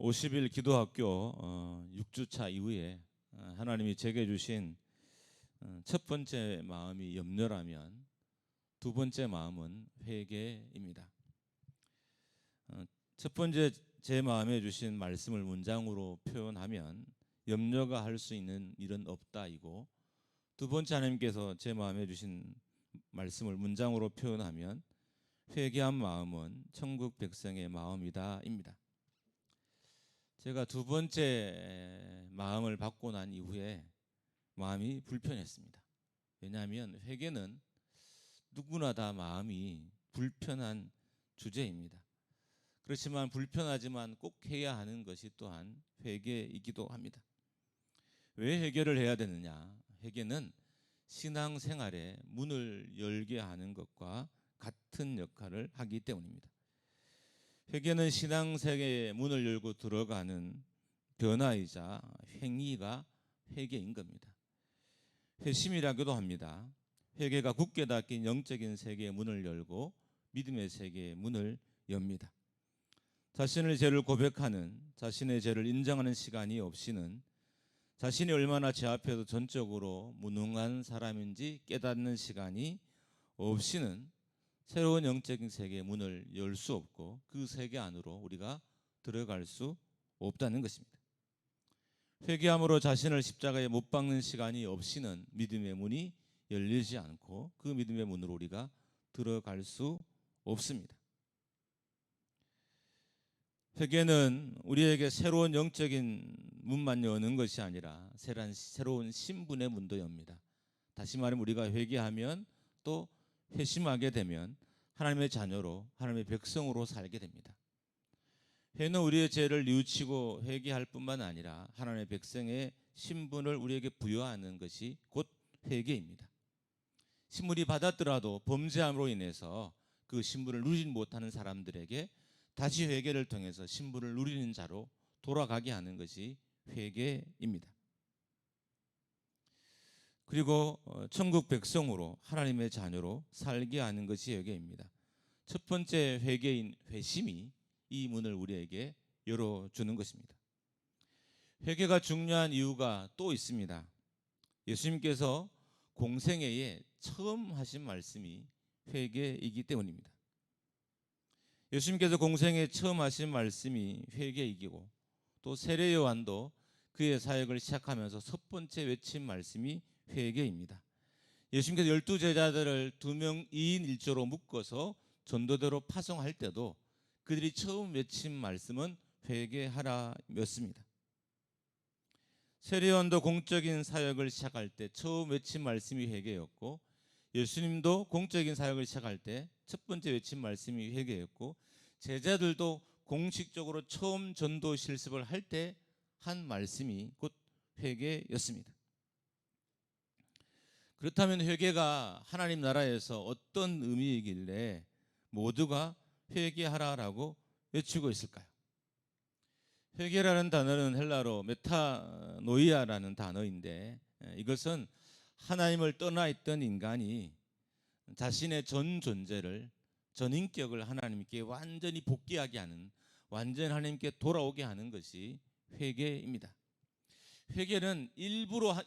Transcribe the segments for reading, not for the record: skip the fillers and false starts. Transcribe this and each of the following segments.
50일 기도학교 6주차 이후에 하나님이 제게 주신 첫 번째 마음이 염려라면 두 번째 마음은 회개입니다. 첫 번째 제 마음에 주신 말씀을 문장으로 표현하면 염려가 할 수 있는 일은 없다이고, 두 번째 하나님께서 제 마음에 주신 말씀을 문장으로 표현하면 회개한 마음은 천국 백성의 마음이다입니다. 제가 두 번째 마음을 받고 난 이후에 마음이 불편했습니다. 왜냐하면 회개는 누구나 다 마음이 불편한 주제입니다. 그렇지만 불편하지만 꼭 해야 하는 것이 또한 회개이기도 합니다. 왜 회개를 해야 되느냐? 회개는 신앙생활의 문을 열게 하는 것과 같은 역할을 하기 때문입니다. 회개는 신앙세계의 문을 열고 들어가는 변화이자 행위가 회개인 겁니다. 회심이라고도 합니다. 회개가 굳게 닫힌 영적인 세계의 문을 열고 믿음의 세계의 문을 엽니다. 자신의 죄를 고백하는, 자신의 죄를 인정하는 시간이 없이는 자신이 얼마나 죄 앞에서 전적으로 무능한 사람인지 깨닫는 시간이 없이는 새로운 영적인 세계의 문을 열 수 없고 그 세계 안으로 우리가 들어갈 수 없다는 것입니다. 회개함으로 자신을 십자가에 못 박는 시간이 없이는 믿음의 문이 열리지 않고 그 믿음의 문으로 우리가 들어갈 수 없습니다. 회개는 우리에게 새로운 영적인 문만 여는 것이 아니라 새로운 신분의 문도 엽니다. 다시 말하면 우리가 회개하면 또 회심하게 되면 하나님의 자녀로, 하나님의 백성으로 살게 됩니다. 회는 우리의 죄를 뉘우치고 회개할 뿐만 아니라 하나님의 백성의 신분을 우리에게 부여하는 것이 곧 회개입니다. 신분이 받았더라도 범죄함으로 인해서 그 신분을 누리지 못하는 사람들에게 다시 회개를 통해서 신분을 누리는 자로 돌아가게 하는 것이 회개입니다. 그리고 천국 백성으로 하나님의 자녀로 살게 하는 것이 회개입니다. 첫 번째 회개인 회심이 이 문을 우리에게 열어주는 것입니다. 회개가 중요한 이유가 또 있습니다. 예수님께서 공생애에 처음 하신 말씀이 회개이기 때문입니다. 예수님께서 공생애에 처음 하신 말씀이 회개이기고, 또 세례 요한도 그의 사역을 시작하면서 첫 번째 외친 말씀이 회개입니다. 예수님께서 12제자들을 2명 2인 1조로 묶어서 전도대로 파송할 때도 그들이 처음 외친 말씀은 회개하라였습니다. 세례요한도 공적인 사역을 시작할 때 처음 외친 말씀이 회개였고, 예수님도 공적인 사역을 시작할 때 첫 번째 외친 말씀이 회개였고, 제자들도 공식적으로 처음 전도 실습을 할 때 한 말씀이 곧 회개였습니다. 그렇다면 회개가 하나님 나라에서 어떤 의미이길래 모두가 회개하라라고 외치고 있을까요? 회개라는 단어는 헬라로 메타노이아라는 단어인데, 이것은 하나님을 떠나 있던 인간이 자신의 전 존재를, 전 인격을 하나님께 완전히 복귀하게 하는, 완전 하나님께 돌아오게 하는 것이 회개입니다. 회개는 일부가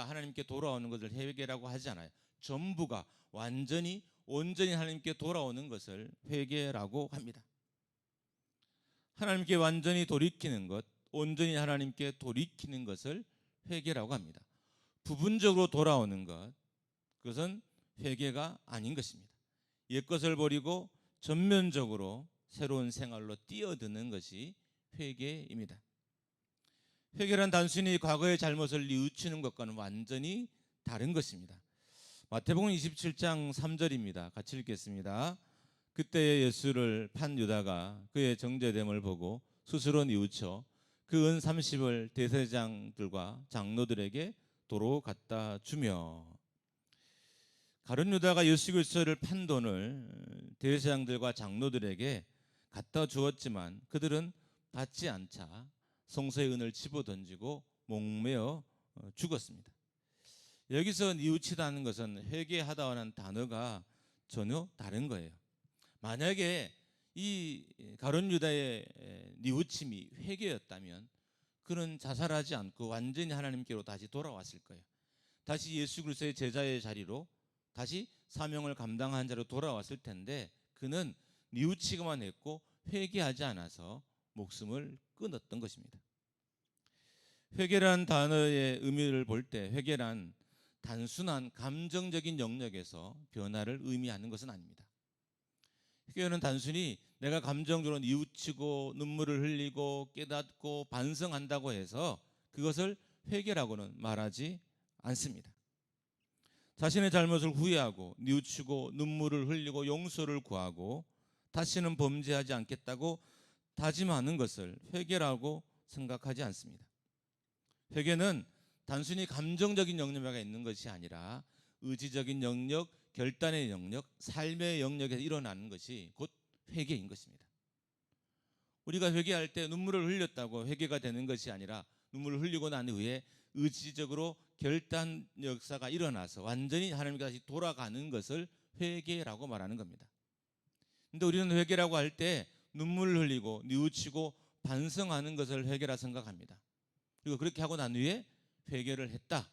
하나님께 돌아오는 것을 회개라고 하지 않아요. 전부가 온전히 하나님께 돌아오는 것을 회개라고 합니다. 하나님께 완전히 돌이키는 것, 온전히 하나님께 돌이키는 것을 회개라고 합니다. 부분적으로 돌아오는 것, 그것은 회개가 아닌 것입니다. 옛것을 버리고 전면적으로 새로운 생활로 뛰어드는 것이 회개입니다. 회개란 단순히 과거의 잘못을 뉘우치는 것과는 완전히 다른 것입니다. 마태복음 27장 3절입니다. 같이 읽겠습니다. 그때에 예수를 판 유다가 그의 정죄됨을 보고 스스로 뉘우쳐 그 은 30을 대제사장들과 장로들에게 도로 갖다 주며. 가룟 유다가 예수 그리스도를 판 돈을 대제사장들과 장로들에게 갖다 주었지만 그들은 받지 않자 성소의 은을 집어던지고 목매어 죽었습니다. 여기서 뉘우치다는 것은 회개하다라는 단어가 전혀 다른 거예요. 만약에 이 가룟 유다의 뉘우침이 회개였다면 그는 자살하지 않고 완전히 하나님께로 다시 돌아왔을 거예요. 다시 예수 그리스도의 제자의 자리로 다시 사명을 감당한 자로 돌아왔을 텐데 그는 뉘우치기만 했고 회개하지 않아서 목숨을 끊었던 것입니다. 회개라는 단어의 의미를 볼 때 회개란 단순한 감정적인 영역에서 변화를 의미하는 것은 아닙니다. 회개는 단순히 내가 감정적으로 뉘우치고 눈물을 흘리고 깨닫고 반성한다고 해서 그것을 회개라고는 말하지 않습니다. 자신의 잘못을 후회하고 뉘우치고 눈물을 흘리고 용서를 구하고 다시는 범죄하지 않겠다고 다짐하는 것을 회개라고 생각하지 않습니다. 회개는 단순히 감정적인 영역에 있는 것이 아니라 의지적인 영역, 결단의 영역, 삶의 영역에서 일어나는 것이 곧 회개인 것입니다. 우리가 회개할 때 눈물을 흘렸다고 회개가 되는 것이 아니라 눈물을 흘리고 난 후에 의지적으로 결단 역사가 일어나서 완전히 하나님께 다시 돌아가는 것을 회개라고 말하는 겁니다. 근데 우리는 회개라고 할 때 눈물을 흘리고 뉘우치고 반성하는 것을 회개라 생각합니다. 그리고 그렇게 하고 난 후에 회개를 했다,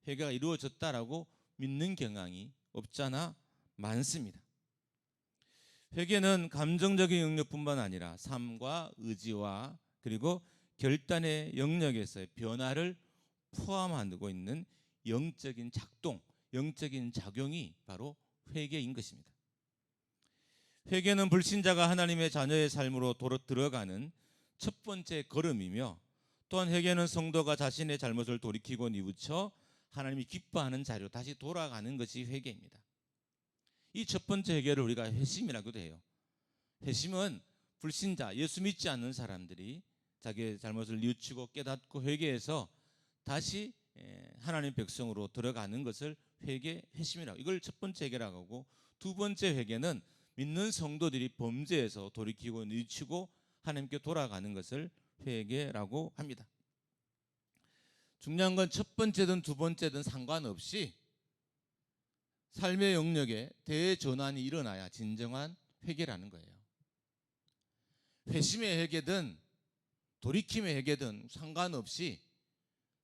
회개가 이루어졌다라고 믿는 경향이 없잖아 많습니다. 회개는 감정적인 영역뿐만 아니라 삶과 의지와 그리고 결단의 영역에서의 변화를 포함하고 있는 영적인 작동, 영적인 작용이 바로 회개인 것입니다. 회개는 불신자가 하나님의 자녀의 삶으로 들어가는 첫 번째 걸음이며 또한 회개는 성도가 자신의 잘못을 돌이키고 뉘우쳐 하나님이 기뻐하는 자리로 다시 돌아가는 것이 회개입니다. 이 첫 번째 회개를 우리가 회심이라고도 해요. 회심은 불신자, 예수 믿지 않는 사람들이 자기의 잘못을 뉘우치고 깨닫고 회개해서 다시 하나님 백성으로 들어가는 것을 회심이라고, 이걸 첫 번째 회개라고 하고, 두 번째 회개는 믿는 성도들이 범죄에서 돌이키고 뉘우치고 하나님께 돌아가는 것을 회개라고 합니다. 중요한 건 첫 번째든 두 번째든 상관없이 삶의 영역에 대전환이 일어나야 진정한 회개라는 거예요. 회심의 회개든 돌이킴의 회개든 상관없이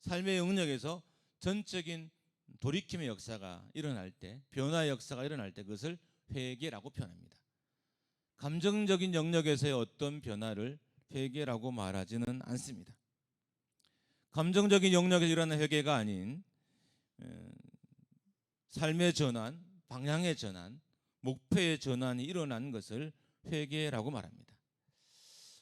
삶의 영역에서 전적인 돌이킴의 역사가 일어날 때, 변화의 역사가 일어날 때 그것을 회개라고 표현합니다. 감정적인 영역에서의 어떤 변화를 회개라고 말하지는 않습니다. 감정적인 영역에서 일어나는 회개가 아닌 삶의 전환, 방향의 전환, 목표의 전환이 일어난 것을 회개라고 말합니다.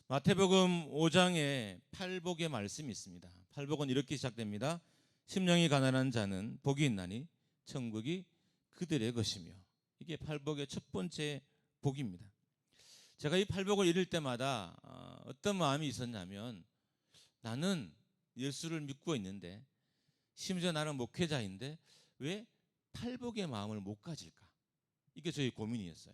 마태복음 5장에 팔복의 말씀이 있습니다. 팔복은 이렇게 시작됩니다. 심령이 가난한 자는 복이 있나니 천국이 그들의 것이며, 이게 팔복의 첫 번째 복입니다. 제가 이 팔복을 읽을 때마다 어떤 마음이 있었냐면, 나는 예수를 믿고 있는데 심지어 나는 목회자인데 왜 팔복의 마음을 못 가질까? 이게 저희 고민이었어요.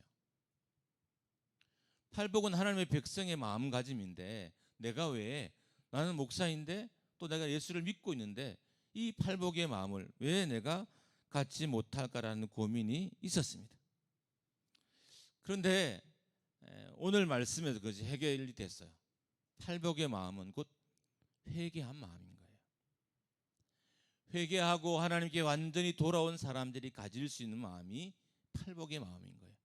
팔복은 하나님의 백성의 마음가짐인데 내가 왜, 나는 목사인데 또 내가 예수를 믿고 있는데 이 팔복의 마음을 왜 내가 갖지 못할까라는 고민이 있었습니다. 그런데 오늘 말씀에서 그것이 해결이 됐어요. 팔복의 마음은 곧 회개한 마음인 거예요. 회개하고 하나님께 완전히 돌아온 사람들이 가질 수 있는 마음이 팔복의 마음인 거예요.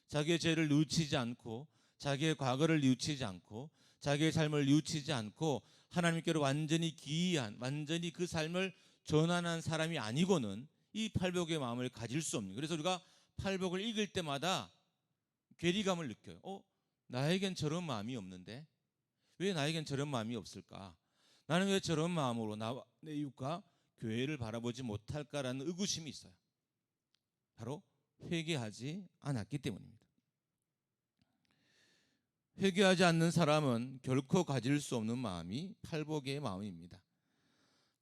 자기의 죄를 뉘우치지 않고, 자기의 과거를 뉘우치지 않고, 자기의 삶을 뉘우치지 않고 하나님께로 완전히 기이한, 완전히 그 삶을 전환한 사람이 아니고는 이 팔복의 마음을 가질 수 없는. 그래서 우리가 팔복을 읽을 때마다 괴리감을 느껴요. 나에겐 저런 마음이 없는데 왜 나에겐 저런 마음이 없을까? 나는 왜 저런 마음으로 나와 내 이웃과 교회를 바라보지 못할까라는 의구심이 있어요. 바로 회개하지 않았기 때문입니다. 회개하지 않는 사람은 결코 가질 수 없는 마음이 팔복의 마음입니다.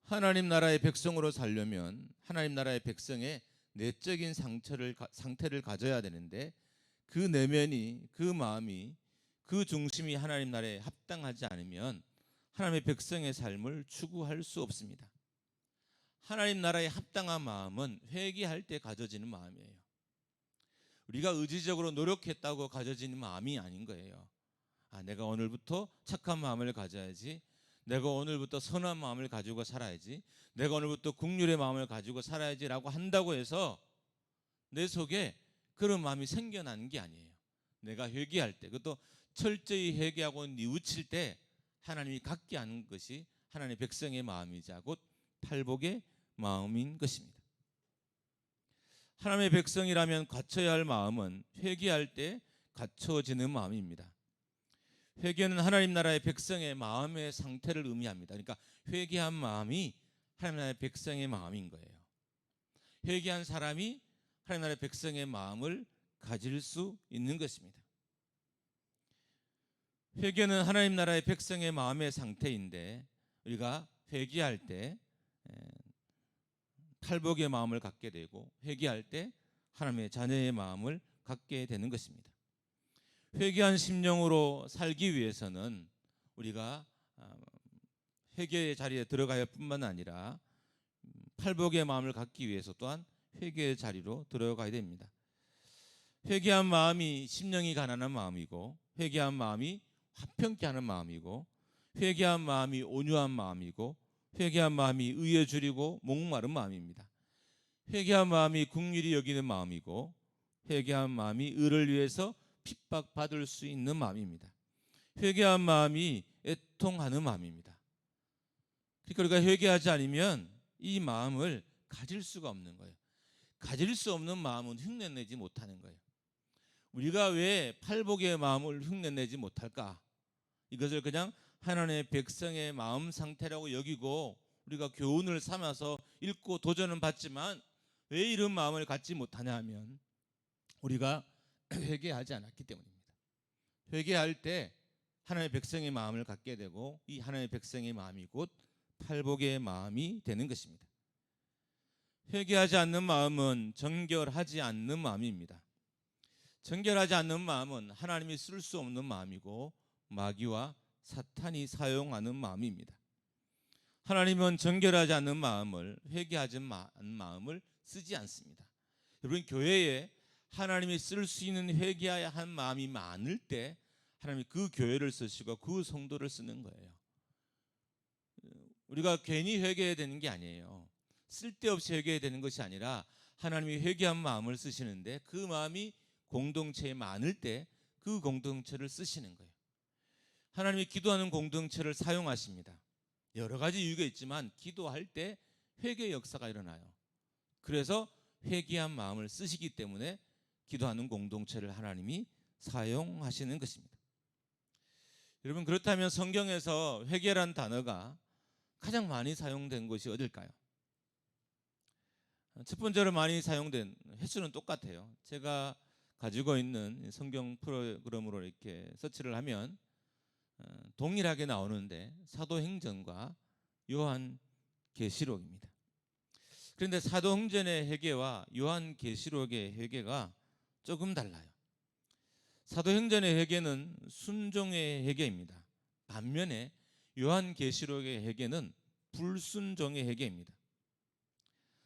하나님 나라의 백성으로 살려면 하나님 나라의 백성의 내적인 상태를 가져야 되는데, 그 내면이, 그 마음이, 그 중심이 하나님 나라에 합당하지 않으면 하나님의 백성의 삶을 추구할 수 없습니다. 하나님 나라에 합당한 마음은 회개할 때 가져지는 마음이에요. 우리가 의지적으로 노력했다고 가져지는 마음이 아닌 거예요. 내가 오늘부터 착한 마음을 가져야지, 내가 오늘부터 선한 마음을 가지고 살아야지, 내가 오늘부터 긍휼의 마음을 가지고 살아야지라고 한다고 해서 내 속에 그런 마음이 생겨나는 게 아니에요. 내가 회개할 때, 그것도 철저히 회개하고 뉘우칠 때 하나님이 갖게 하는 것이 하나님의 백성의 마음이자 곧 팔복의 마음인 것입니다. 하나님의 백성이라면 갖춰야 할 마음은 회개할 때 갖춰지는 마음입니다. 회개는 하나님 나라의 백성의 마음의 상태를 의미합니다. 그러니까 회개한 마음이 하나님 나라의 백성의 마음인 거예요. 회개한 사람이 하나님 나라의 백성의 마음을 가질 수 있는 것입니다. 회개는 하나님 나라의 백성의 마음의 상태인데, 우리가 회개할 때 팔복의 마음을 갖게 되고, 회개할 때 하나님의 자녀의 마음을 갖게 되는 것입니다. 회개한 심령으로 살기 위해서는 우리가 회개의 자리에 들어가야 뿐만 아니라 팔복의 마음을 갖기 위해서 또한 회개의 자리로 들어가야 됩니다. 회개한 마음이 심령이 가난한 마음이고, 회개한 마음이 화평케 하는 마음이고, 회개한 마음이 온유한 마음이고, 회개한 마음이 의에 줄이고 목마른 마음입니다. 회개한 마음이 긍휼히 여기는 마음이고, 회개한 마음이 의를 위해서 핍박받을 수 있는 마음입니다. 회개한 마음이 애통하는 마음입니다. 그러니까 우리가 회개하지 않으면 이 마음을 가질 수가 없는 거예요. 가질 수 없는 마음은 흉내내지 못하는 거예요. 우리가 왜 팔복의 마음을 흉내내지 못할까? 이것을 그냥 하나님의 백성의 마음 상태라고 여기고 우리가 교훈을 삼아서 읽고 도전은 받지만 왜 이런 마음을 갖지 못하냐 하면 우리가 회개하지 않았기 때문입니다. 회개할 때 하나님의 백성의 마음을 갖게 되고, 이 하나님의 백성의 마음이 곧 팔복의 마음이 되는 것입니다. 회개하지 않는 마음은 정결하지 않는 마음입니다. 정결하지 않는 마음은 하나님이 쓸 수 없는 마음이고 마귀와 사탄이 사용하는 마음입니다. 하나님은 정결하지 않는 마음을, 회개하지 않는 마음을 쓰지 않습니다. 여러분, 교회에 하나님이 쓸 수 있는 회개해야 한 마음이 많을 때 하나님이 그 교회를 쓰시고 그 성도를 쓰는 거예요. 우리가 괜히 회개해야 되는 게 아니에요. 쓸데없이 회개해야 되는 것이 아니라 하나님이 회개한 마음을 쓰시는데 그 마음이 공동체에 많을 때 그 공동체를 쓰시는 거예요. 하나님이 기도하는 공동체를 사용하십니다. 여러 가지 이유가 있지만 기도할 때 회개의 역사가 일어나요. 그래서 회개한 마음을 쓰시기 때문에 기도하는 공동체를 하나님이 사용하시는 것입니다. 여러분, 그렇다면 성경에서 회개란 단어가 가장 많이 사용된 것이 어딜까요? 첫 번째로 많이 사용된 횟수는 똑같아요. 제가 가지고 있는 성경 프로그램으로 이렇게 서치를 하면 동일하게 나오는데 사도행전과 요한계시록입니다. 그런데 사도행전의 회개와 요한계시록의 회개가 조금 달라요. 사도행전의 회개는 순종의 회개입니다. 반면에 요한계시록의 회개는 불순종의 회개입니다.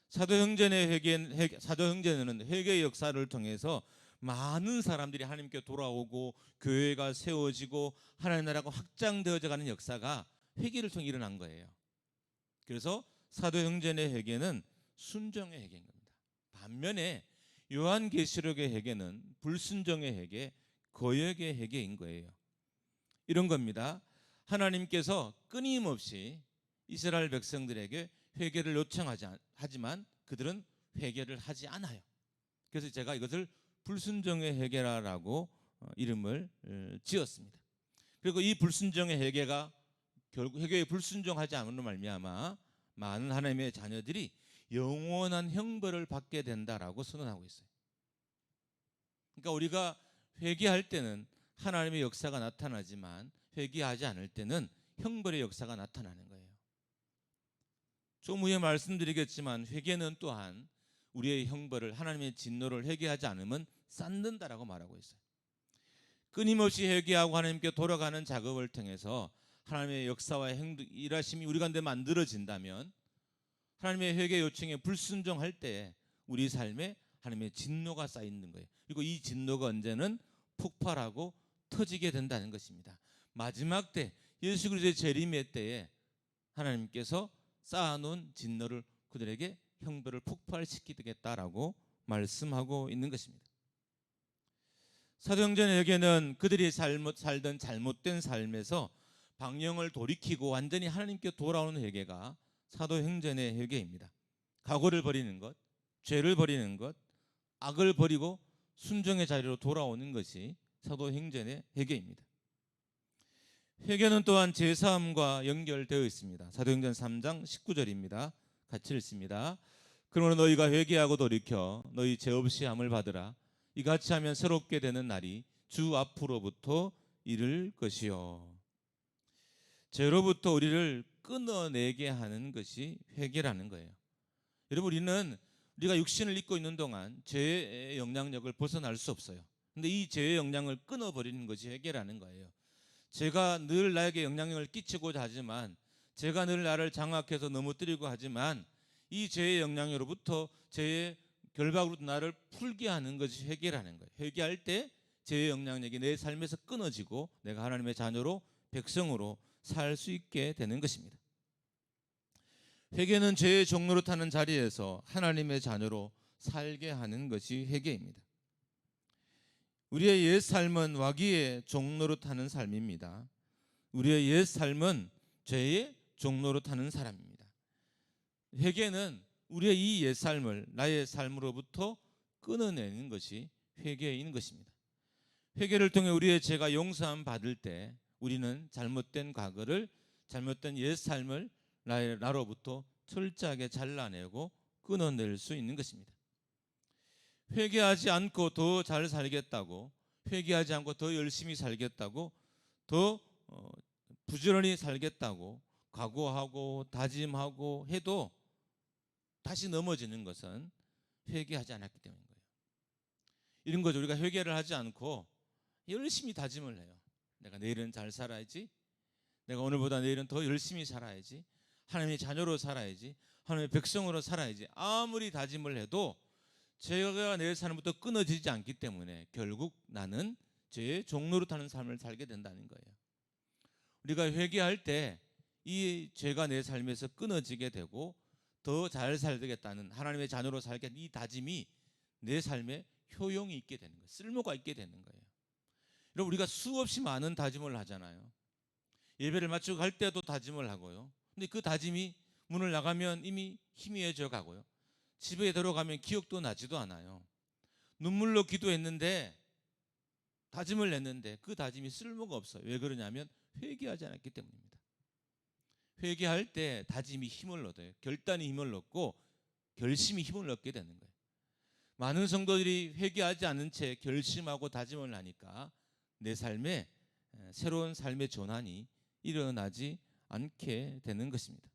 사도행전에는 회개의 역사를 통해서 많은 사람들이 하나님께 돌아오고 교회가 세워지고 하나님 나라가 확장되어져 가는 역사가 회개를 통해 일어난 거예요. 그래서 사도행전의 회개는 순종의 회개인 겁니다. 반면에 요한계시록의 회개는 불순종의 회개, 거역의 회개인 거예요. 이런 겁니다. 하나님께서 끊임없이 이스라엘 백성들에게 회개를 요청하지만 그들은 회개를 하지 않아요. 그래서 제가 이것을 불순종의 회개라고 이름을 지었습니다. 그리고 이 불순종의 회개가 결국 회개에 불순종하지 않으로 말미암아 많은 하나님의 자녀들이 영원한 형벌을 받게 된다라고 선언하고 있어요. 그러니까 우리가 회개할 때는 하나님의 역사가 나타나지만 회개하지 않을 때는 형벌의 역사가 나타나는 거예요. 좀 후에 말씀드리겠지만 회개는 또한 우리의 형벌을, 하나님의 진노를 회개하지 않으면 쌓는다라고 말하고 있어요. 끊임없이 회개하고 하나님께 돌아가는 작업을 통해서 하나님의 역사와 일하심이 우리 가운데 만들어진다면 하나님의 회개 요청에 불순종할 때 우리 삶에 하나님의 진노가 쌓이는 거예요. 그리고 이 진노가 언제는 폭발하고 터지게 된다는 것입니다. 마지막 때 예수 그리스도의 재림의 때에 하나님께서 쌓아놓은 진노를 그들에게 형벌을 폭발시키겠다라고 말씀하고 있는 것입니다. 사도행전에게는 그들이 살던 잘못된 삶에서 방향을 돌이키고 완전히 하나님께 돌아오는 회개가 사도행전의 회개입니다. 각오를 버리는 것, 죄를 버리는 것, 악을 버리고 순종의 자리로 돌아오는 것이 사도행전의 회개입니다. 회개는 또한 제사함과 연결되어 있습니다. 사도행전 3장 19절입니다. 같이 읽습니다. 그러므로 너희가 회개하고 돌이켜 너희 죄 없이 함을 받으라. 이같이 하면 새롭게 되는 날이 주 앞으로부터 이를 것이요. 죄로부터 우리를 끊어내게 하는 것이 회개라는 거예요. 여러분, 우리가 육신을 입고 있는 동안 죄의 영향력을 벗어날 수 없어요. 근데 이 죄의 영향을 끊어버리는 것이 회개라는 거예요. 죄가 늘 나에게 영향력을 끼치고자 하지만, 죄가 늘 나를 장악해서 넘어뜨리고 하지만, 이 죄의 영향으로부터, 죄의 결박으로부터 나를 풀게 하는 것이 회개라는 거예요. 회개할 때 죄의 영향력이 내 삶에서 끊어지고 내가 하나님의 자녀로, 백성으로 살 수 있게 되는 것입니다. 회개는 죄의 종로로 타는 자리에서 하나님의 자녀로 살게 하는 것이 회개입니다. 우리의 옛 삶은 와기의 종로로 타는 삶입니다. 우리의 옛 삶은 죄의 종로로 타는 사람입니다. 회개는 우리의 이 옛 삶을 나의 삶으로부터 끊어내는 것이 회개인 것입니다. 회개를 통해 우리의 죄가 용서함 받을 때 우리는 잘못된 과거를, 잘못된 옛 삶을 나로부터 철저하게 잘라내고 끊어낼 수 있는 것입니다. 회개하지 않고 더 잘 살겠다고, 회개하지 않고 더 열심히 살겠다고, 더 부지런히 살겠다고 각오하고 다짐하고 해도 다시 넘어지는 것은 회개하지 않았기 때문인 거예요. 이런 거죠. 우리가 회개를 하지 않고 열심히 다짐을 해요. 내가 내일은 잘 살아야지, 내가 오늘보다 내일은 더 열심히 살아야지, 하나님의 자녀로 살아야지, 하나님의 백성으로 살아야지. 아무리 다짐을 해도 죄가 내 삶부터 끊어지지 않기 때문에 결국 나는 죄의 종로로 타는 삶을 살게 된다는 거예요. 우리가 회개할 때 이 죄가 내 삶에서 끊어지게 되고 더 잘 살겠다는, 하나님의 자녀로 살겠다는 이 다짐이 내 삶에 효용이 있게 되는 거예요. 쓸모가 있게 되는 거예요. 여러분, 우리가 수없이 많은 다짐을 하잖아요. 예배를 마치고 갈 때도 다짐을 하고요. 근데 그 다짐이 문을 나가면 이미 희미해져 가고요. 집에 들어가면 기억도 나지도 않아요. 눈물로 기도했는데, 다짐을 했는데 그 다짐이 쓸모가 없어요. 왜 그러냐면 회개하지 않았기 때문입니다. 회개할 때 다짐이 힘을 얻어요. 결단이 힘을 얻고 결심이 힘을 얻게 되는 거예요. 많은 성도들이 회개하지 않은 채 결심하고 다짐을 하니까 내 삶에 새로운 삶의 전환이 일어나지 않게 되는 것입니다.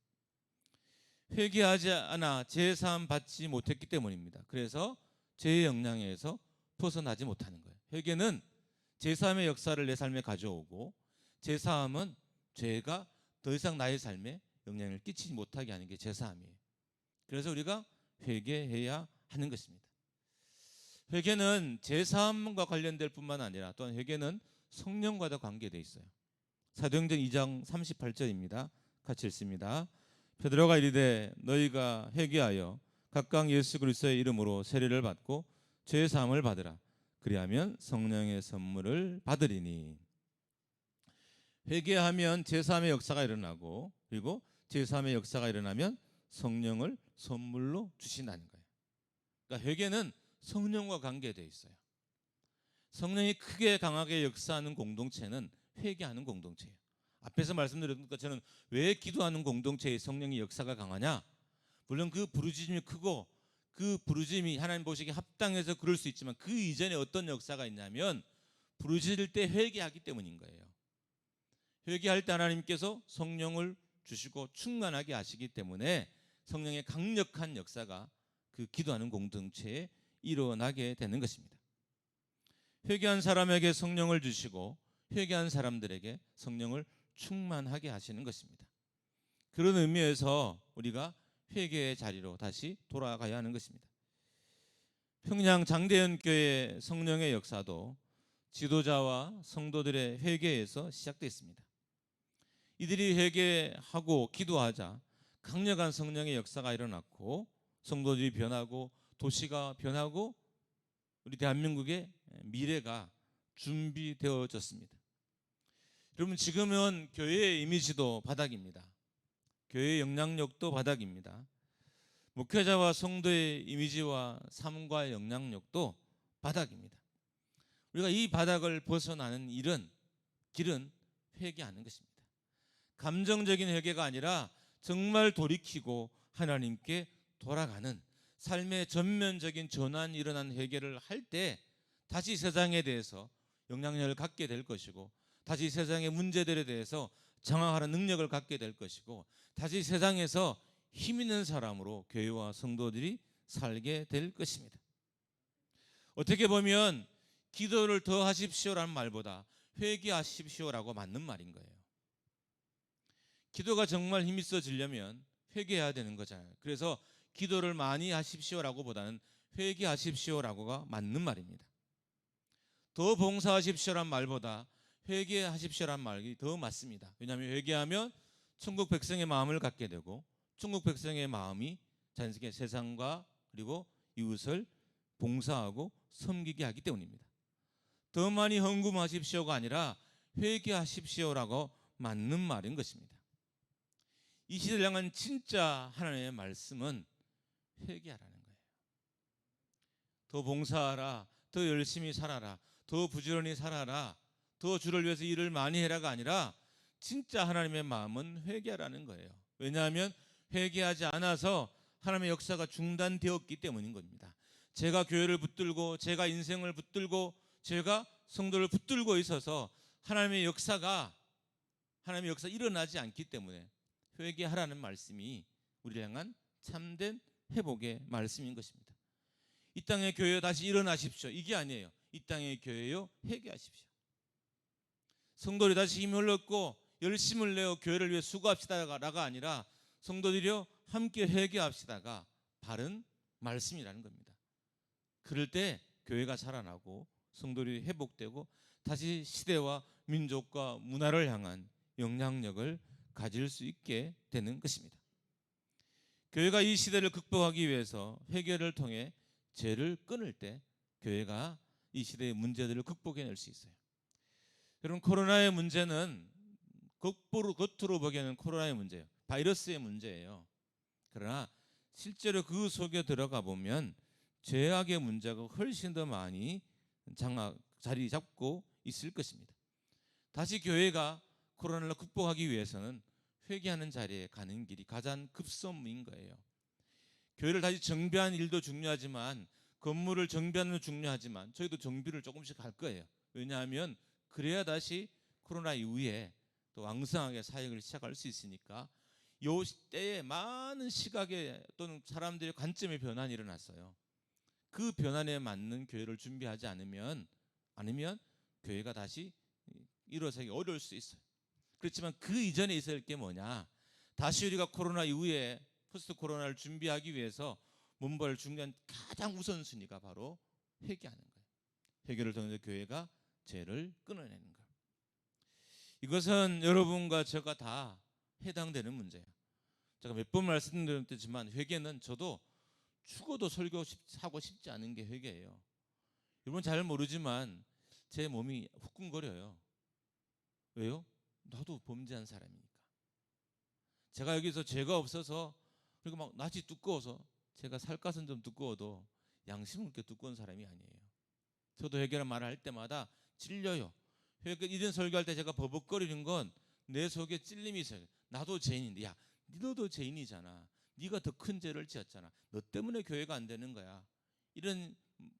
회개하지 않아 제사함 받지 못했기 때문입니다. 그래서 죄의 영향에서 벗어나지 못하는 거예요. 회개는 제사함의 역사를 내 삶에 가져오고, 제사함은 죄가 더 이상 나의 삶에 영향을 끼치지 못하게 하는 게 제사함이에요. 그래서 우리가 회개해야 하는 것입니다. 회개는 제사함과 관련될 뿐만 아니라 또한 회개는 성령과도 관계되어 있어요. 사도행전 2장 38절입니다. 같이 읽습니다. 베드로가 이르되 너희가 회개하여 각각 예수 그리스도의 이름으로 세례를 받고 죄 사함을 받으라. 그리하면 성령의 선물을 받으리니. 회개하면 죄 사함의 역사가 일어나고, 그리고 죄 사함의 역사가 일어나면 성령을 선물로 주신다는 거예요. 그러니까 회개는 성령과 관계되어 있어요. 성령이 크게 강하게 역사하는 공동체는 회개하는 공동체예요. 앞에서 말씀드렸던 것처럼 왜 기도하는 공동체의 성령의 역사가 강하냐? 물론 그 부르짖음이 크고 그 부르짖음이 하나님 보시기에 합당해서 그럴 수 있지만 그 이전에 어떤 역사가 있냐면 부르짖을 때 회개하기 때문인 거예요. 회개할 때 하나님께서 성령을 주시고 충만하게 하시기 때문에 성령의 강력한 역사가 그 기도하는 공동체에 일어나게 되는 것입니다. 회개한 사람에게 성령을 주시고 회개한 사람들에게 성령을 충만하게 하시는 것입니다. 그런 의미에서 우리가 회개의 자리로 다시 돌아가야 하는 것입니다. 평양 장대현 교회 성령의 역사도 지도자와 성도들의 회개에서 시작됐습니다. 이들이 회개하고 기도하자 강력한 성령의 역사가 일어났고 성도들이 변하고 도시가 변하고 우리 대한민국의 미래가 준비되어졌습니다. 여러분, 지금은 교회의 이미지도 바닥입니다. 교회의 영향력도 바닥입니다. 목회자와 성도의 이미지와 삶과 영향력도 바닥입니다. 우리가 이 바닥을 벗어나는 길은 회개하는 것입니다. 감정적인 회개가 아니라 정말 돌이키고 하나님께 돌아가는 삶의 전면적인 전환이 일어난 회개를 할 때 다시 세상에 대해서 영향력을 갖게 될 것이고, 다시 세상의 문제들에 대해서 장악하는 능력을 갖게 될 것이고, 다시 세상에서 힘 있는 사람으로 교회와 성도들이 살게 될 것입니다. 어떻게 보면 기도를 더 하십시오라는 말보다 회개하십시오라고 맞는 말인 거예요. 기도가 정말 힘이 있어지려면 회개해야 되는 거잖아요. 그래서 기도를 많이 하십시오라고 보다는 회개하십시오라고가 맞는 말입니다. 더 봉사하십시오라는 말보다 회개하십시오라는 말이 더 맞습니다. 왜냐하면 회개하면 천국 백성의 마음을 갖게 되고, 천국 백성의 마음이 자연스럽게 세상과 그리고 이웃을 봉사하고 섬기게 하기 때문입니다. 더 많이 헌금하십시오가 아니라 회개하십시오라고 맞는 말인 것입니다. 이 시대를 향한 진짜 하나님의 말씀은 회개하라는 거예요. 더 봉사하라, 더 열심히 살아라, 더 부지런히 살아라, 더 주를 위해서 일을 많이 해라가 아니라 진짜 하나님의 마음은 회개하라는 거예요. 왜냐하면 회개하지 않아서 하나님의 역사가 중단되었기 때문인 겁니다. 제가 교회를 붙들고, 제가 인생을 붙들고, 제가 성도를 붙들고 있어서 하나님의 역사 일어나지 않기 때문에 회개하라는 말씀이 우리를 향한 참된 회복의 말씀인 것입니다. 이 땅의 교회여 다시 일어나십시오, 이게 아니에요. 이 땅의 교회여 회개하십시오. 성도들이 다시 힘을 얻고 열심을 내어 교회를 위해 수고합시다가 아니라 성도들이여 함께 회개합시다가 바른 말씀이라는 겁니다. 그럴 때 교회가 살아나고 성도들이 회복되고 다시 시대와 민족과 문화를 향한 영향력을 가질 수 있게 되는 것입니다. 교회가 이 시대를 극복하기 위해서 회개를 통해 죄를 끊을 때 교회가 이 시대의 문제들을 극복해낼 수 있어요. 여러분, 코로나의 문제는 겉으로 보기에는 코로나의 문제예요. 바이러스의 문제예요. 그러나 실제로 그 속에 들어가 보면 죄악의 문제가 훨씬 더 많이 자리 잡고 있을 것입니다. 다시 교회가 코로나를 극복하기 위해서는 회개하는 자리에 가는 길이 가장 급선무인 거예요. 교회를 다시 정비하는 일도 중요하지만, 건물을 정비하는 것도 중요하지만 저희도 정비를 조금씩 할 거예요. 왜냐하면 그래야 다시 코로나 이후에 또 왕성하게 사역을 시작할 수 있으니까. 요 때에 많은 시각에 또는 사람들의 관점의 변환이 일어났어요. 그 변환에 맞는 교회를 준비하지 않으면 교회가 다시 일어서기 어려울 수 있어요. 그렇지만 그 이전에 있어야 할 게 뭐냐? 다시 우리가 코로나 이후에 포스트 코로나를 준비하기 위해서 몸벌 중요한 가장 우선순위가 바로 회개하는 거예요. 회개를 통해서 교회가 죄를 끊어내는 거예요. 이것은 여러분과 제가 다 해당되는 문제예요. 제가 몇 번 말씀드렸지만 회개는 저도 죽어도 설교하고 싶지 않은 게 회개예요. 여러분 잘 모르지만 제 몸이 후끈거려요. 왜요? 나도 범죄한 사람이니까. 제가 여기서 죄가 없어서, 그리고 막 낯이 두꺼워서, 제가 살갗은 좀 두꺼워도 양심은 그렇게 두꺼운 사람이 아니에요. 저도 회개란 말을 할 때마다 찔려요. 이런 설교할 때 제가 버벅거리는 건 내 속에 찔림이 있어요. 나도 죄인인데, 야, 너도 죄인이잖아. 네가 더 큰 죄를 지었잖아. 너 때문에 교회가 안 되는 거야. 이런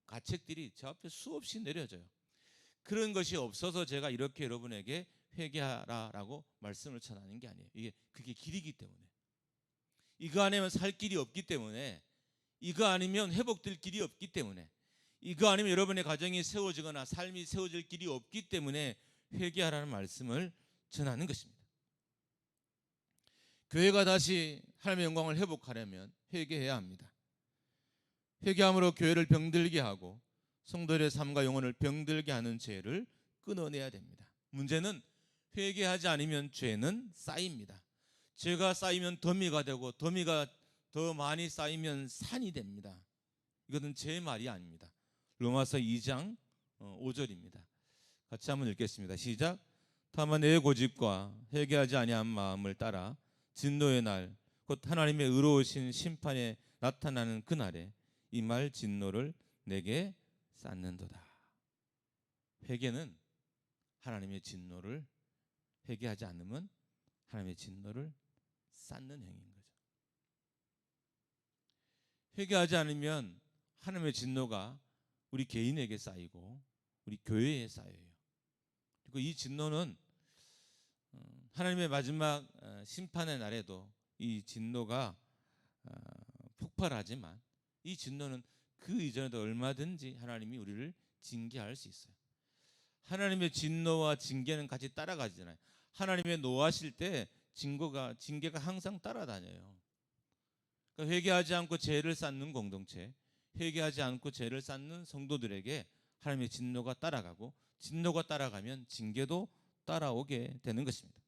가책들이 제 앞에 수없이 내려져요. 그런 것이 없어서 제가 이렇게 여러분에게 회개하라라고 말씀을 전하는 게 아니에요. 그게 길이기 때문에, 이거 아니면 살 길이 없기 때문에, 이거 아니면 회복될 길이 없기 때문에, 이거 아니면 여러분의 가정이 세워지거나 삶이 세워질 길이 없기 때문에 회개하라는 말씀을 전하는 것입니다. 교회가 다시 하나님의 영광을 회복하려면 회개해야 합니다. 회개함으로 교회를 병들게 하고 성도들의 삶과 영혼을 병들게 하는 죄를 끊어내야 됩니다. 문제는 회개하지 않으면 죄는 쌓입니다. 죄가 쌓이면 더미가 되고 더미가 더 많이 쌓이면 산이 됩니다. 이것은 제 말이 아닙니다. 로마서 2장 5절입니다. 같이 한번 읽겠습니다. 시작. 다만 내 고집과 회개하지 아니한 마음을 따라 진노의 날 곧 하나님의 의로우신 심판에 나타나는 그날에 이 말 진노를 내게 쌓는도다. 회개는 하나님의 진노를, 회개하지 않으면 하나님의 진노를 쌓는 행위인 거죠. 회개하지 않으면 하나님의 진노가 우리 개인에게 쌓이고 우리 교회에 쌓여요. 그리고 이 진노는 하나님의 마지막 심판의 날에도 이 진노가 폭발하지만 이 진노는 그 이전에도 얼마든지 하나님이 우리를 징계할 수 있어요. 하나님의 진노와 징계는 같이 따라가잖아요. 하나님의 노하실 때 징계가 항상 따라다녀요. 그러니까 회개하지 않고 죄를 쌓는 공동체, 회개하지 않고 죄를 쌓는 성도들에게 하나님의 진노가 따라가고, 진노가 따라가면 징계도 따라오게 되는 것입니다.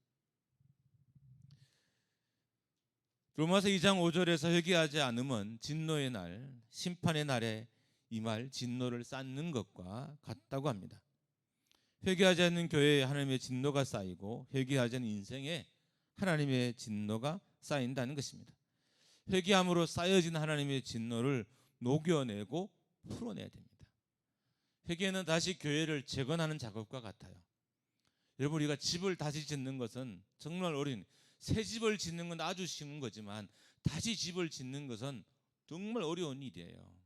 로마서 2장 5절에서 회개하지 않으면 진노의 날, 심판의 날에 이 말 진노를 쌓는 것과 같다고 합니다. 회개하지 않는 교회에 하나님의 진노가 쌓이고 회개하지 않는 인생에 하나님의 진노가 쌓인다는 것입니다. 회개함으로 쌓여진 하나님의 진노를 녹여내고 풀어내야 됩니다. 회개는 다시 교회를 재건하는 작업과 같아요. 여러분, 우리가 집을 다시 짓는 것은 정말 어려운, 새 집을 짓는 건 아주 쉬운 거지만 다시 집을 짓는 것은 정말 어려운 일이에요.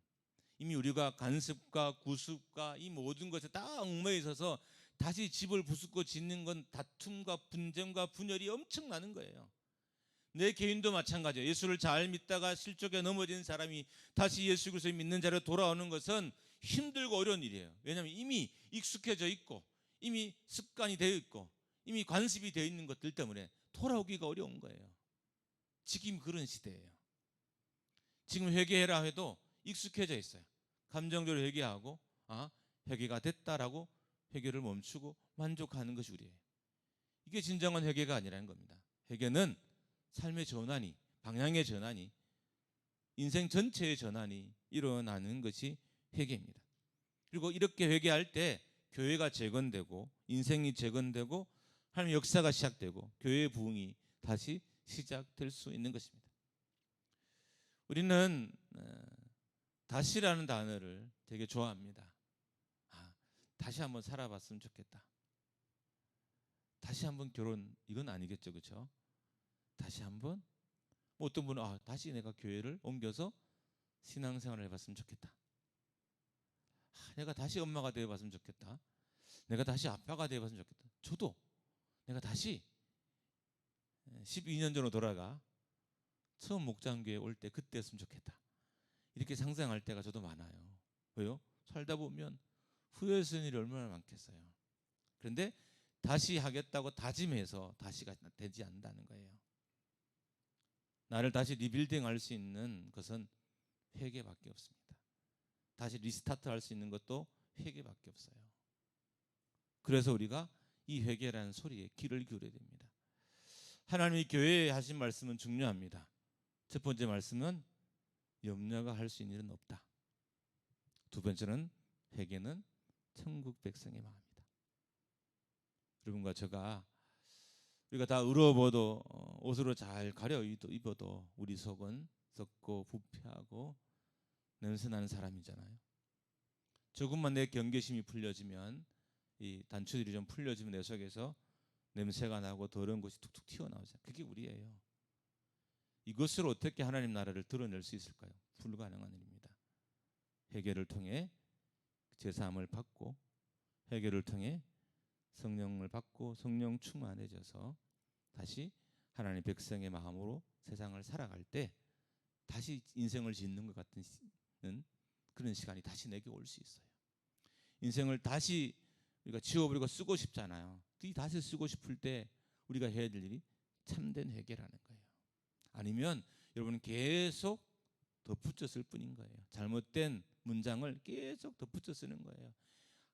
이미 우리가 간섭과 구습과 이 모든 것에 다 얽매여 있어서 다시 집을 부수고 짓는 건 다툼과 분쟁과 분열이 엄청나는 거예요. 내 개인도 마찬가지예요. 예수를 잘 믿다가 실족에 넘어진 사람이 다시 예수 그리스도를 믿는 자로 돌아오는 것은 힘들고 어려운 일이에요. 왜냐하면 이미 익숙해져 있고 이미 습관이 되어 있고 이미 관습이 되어 있는 것들 때문에 돌아오기가 어려운 거예요. 지금 그런 시대예요. 지금 회개해라 해도 익숙해져 있어요. 감정적으로 회개하고 회개가 됐다라고 회개를 멈추고 만족하는 것이 우리예요. 이게 진정한 회개가 아니라는 겁니다. 회개는 삶의 전환이, 방향의 전환이, 인생 전체의 전환이 일어나는 것이 회개입니다. 그리고 이렇게 회개할 때 교회가 재건되고 인생이 재건되고 하나님의 역사가 시작되고 교회의 부흥이 다시 시작될 수 있는 것입니다. 우리는 다시라는 단어를 되게 좋아합니다. 다시 한번 살아봤으면 좋겠다. 다시 한번 결혼, 이건 아니겠죠, 그렇죠? 다시 한번, 어떤 분은 다시 내가 교회를 옮겨서 신앙생활을 해봤으면 좋겠다. 내가 다시 엄마가 되어봤으면 좋겠다. 내가 다시 아빠가 되어봤으면 좋겠다. 저도 내가 다시 12년 전으로 돌아가 처음 목장교회 올 때 그때 했으면 좋겠다. 이렇게 상상할 때가 저도 많아요. 왜요? 살다 보면 후회스러운 일이 얼마나 많겠어요. 그런데 다시 하겠다고 다짐해서 다시가 되지 않는다는 거예요. 나를 다시 리빌딩할 수 있는 것은 회개밖에 없습니다. 다시 리스타트 할 수 있는 것도 회개밖에 없어요. 그래서 우리가 이 회개라는 소리에 귀를 기울여야 됩니다. 하나님이 교회에 하신 말씀은 중요합니다. 첫 번째 말씀은 염려가 할 수 있는 일은 없다. 두 번째는 회개는 천국 백성의 마음이다. 여러분과 제가 우리가 다 의로워도 옷으로 잘 가려 입어도 우리 속은 썩고 부패하고 냄새나는 사람이잖아요. 조금만 내 경계심이 풀려지면, 이 단추들이 좀 풀려지면 내 속에서 냄새가 나고 더러운 것이 툭툭 튀어나오잖아요. 그게 우리예요. 이것을 어떻게 하나님 나라를 드러낼 수 있을까요? 불가능한 일입니다. 회개를 통해 제사함을 받고, 회개를 통해 성령을 받고 성령 충만해져서 다시 하나님 백성의 마음으로 세상을 살아갈 때 다시 인생을 짓는 것 같은 그런 시간이 다시 내게 올 수 있어요. 인생을 다시 우리가 지워버리고 쓰고 싶잖아요. 이 다시 쓰고 싶을 때 우리가 해야 될 일이 참된 회개라는 거예요. 아니면 여러분은 계속 덧붙였을 뿐인 거예요. 잘못된 문장을 계속 덧붙여 쓰는 거예요.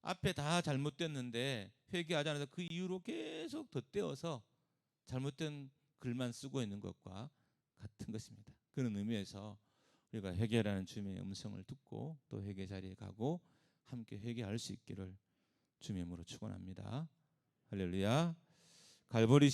앞에 다 잘못됐는데 회개하지 않아서 그 이유로 계속 덧대어서 잘못된 글만 쓰고 있는 것과 같은 것입니다. 그런 의미에서 우리가 회개라는 주님의 음성을 듣고 또 회개 자리에 가고 함께 회개할 수 있기를 주님으로 축원합니다. 할렐루야. 갈보리